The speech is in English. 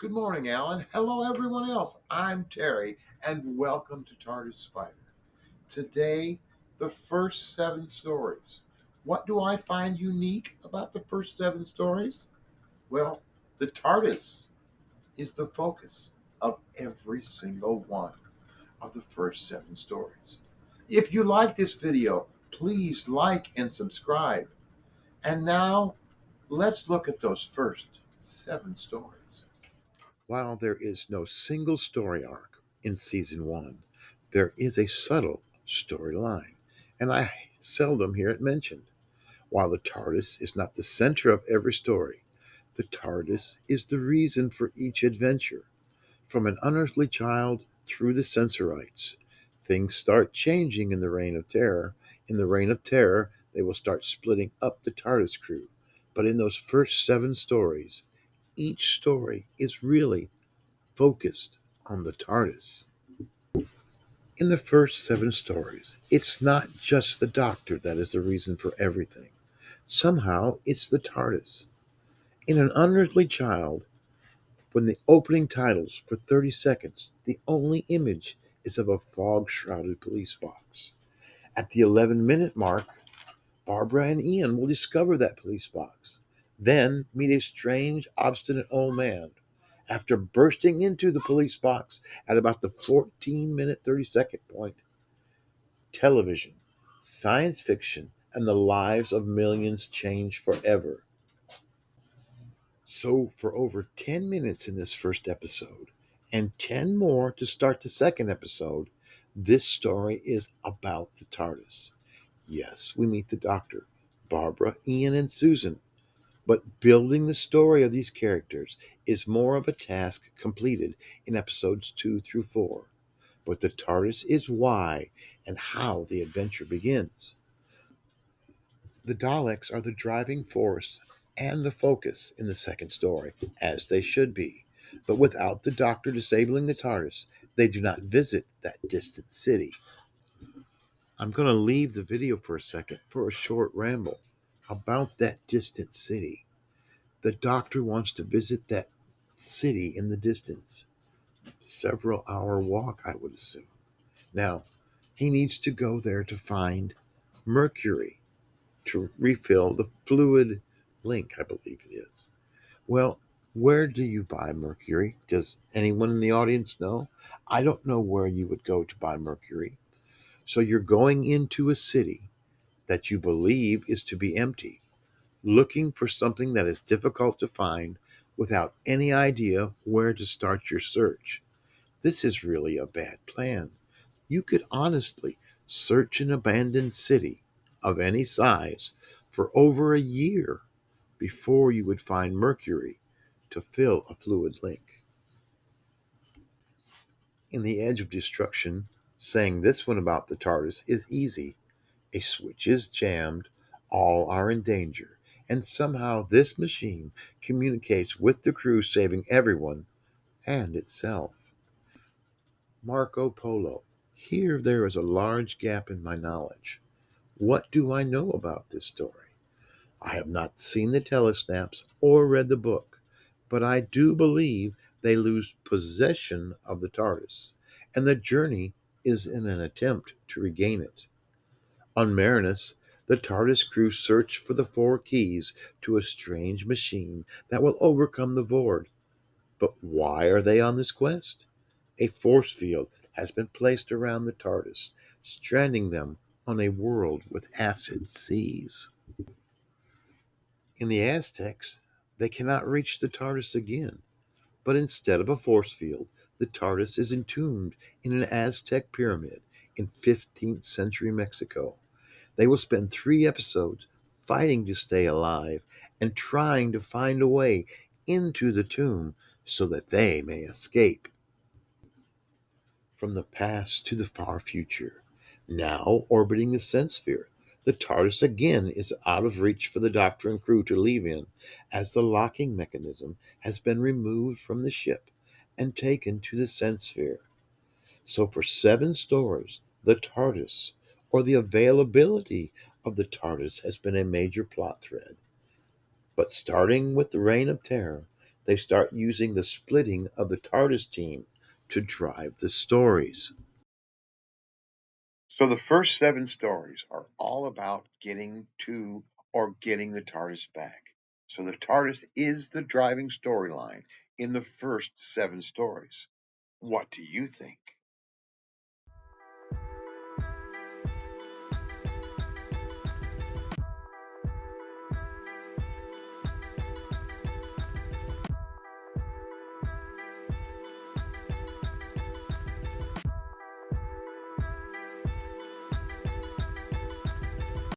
Good morning, Alan. Hello, everyone else. I'm Terry, and welcome to Tardis Spider. Today, the first seven stories. What do I find unique about the first seven stories? Well, the TARDIS is the focus of every single one of the first seven stories. If you like this video, please like and subscribe. And now, let's look at those first seven stories. While there is no single story arc in season one, there is a subtle storyline, and I seldom hear it mentioned. While the TARDIS is not the center of every story, the TARDIS is the reason for each adventure. From an unearthly child through the Sensorites, things start changing in the Reign of Terror. In the Reign of Terror, they will start splitting up the TARDIS crew. But in those first seven stories, each story is really focused on the TARDIS. In the first seven stories, it's not just the Doctor that is the reason for everything. Somehow, it's the TARDIS. In An Unearthly Child, when the opening titles for 30 seconds, the only image is of a fog shrouded police box. At the 11-minute mark, Barbara and Ian will discover that police box, then meet a strange, obstinate old man. After bursting into the police box at about the 14-minute 30-second point, television, science fiction, and the lives of millions change forever. So, for over 10 minutes in this first episode, and 10 more to start the second episode, this story is about the TARDIS. Yes, we meet the Doctor, Barbara, Ian, and Susan, but building the story of these characters is more of a task completed in episodes 2 through 4. But the TARDIS is why and how the adventure begins. The Daleks are the driving force and the focus in the second story, as they should be. But without the Doctor disabling the TARDIS, they do not visit that distant city. I'm going to leave the video for a second for a short ramble about that distant city. The Doctor wants to visit that city in the distance. Several hour walk, I would assume. Now, he needs to go there to find Mercury to refill the fluid link, I believe it is. Well, where do you buy Mercury? Does anyone in the audience know? I don't know where you would go to buy Mercury. So you're going into a city that you believe is to be empty, looking for something that is difficult to find without any idea where to start your search. This is really a bad plan. You could honestly search an abandoned city of any size for over a year before you would find Mercury to fill a fluid link. In The Edge of Destruction, saying this one about the TARDIS is easy. A switch is jammed, all are in danger, and somehow this machine communicates with the crew, saving everyone and itself. Marco Polo. Here there is a large gap in my knowledge. What do I know about this story? I have not seen the telesnaps or read the book, but I do believe they lose possession of the TARDIS, and the journey is in an attempt to regain it. On Marinus, the TARDIS crew search for the four keys to a strange machine that will overcome the Void. But why are they on this quest? A force field has been placed around the TARDIS, stranding them on a world with acid seas. In the Aztecs, they cannot reach the TARDIS again, but instead of a force field, the TARDIS is entombed in an Aztec pyramid in 15th century Mexico. They will spend 3 episodes fighting to stay alive and trying to find a way into the tomb so that they may escape. From the past to the far future, now orbiting the Sensphere, the TARDIS again is out of reach for the Doctor and crew to leave in, as the locking mechanism has been removed from the ship and taken to the Sensphere. So for seven stories, the TARDIS, or the availability of the TARDIS, has been a major plot thread. But starting with the Reign of Terror, they start using the splitting of the Tardis team to drive the stories. So the first seven stories are all about getting to or getting the TARDIS back. So the TARDIS is the driving storyline in the first seven stories. What do you think?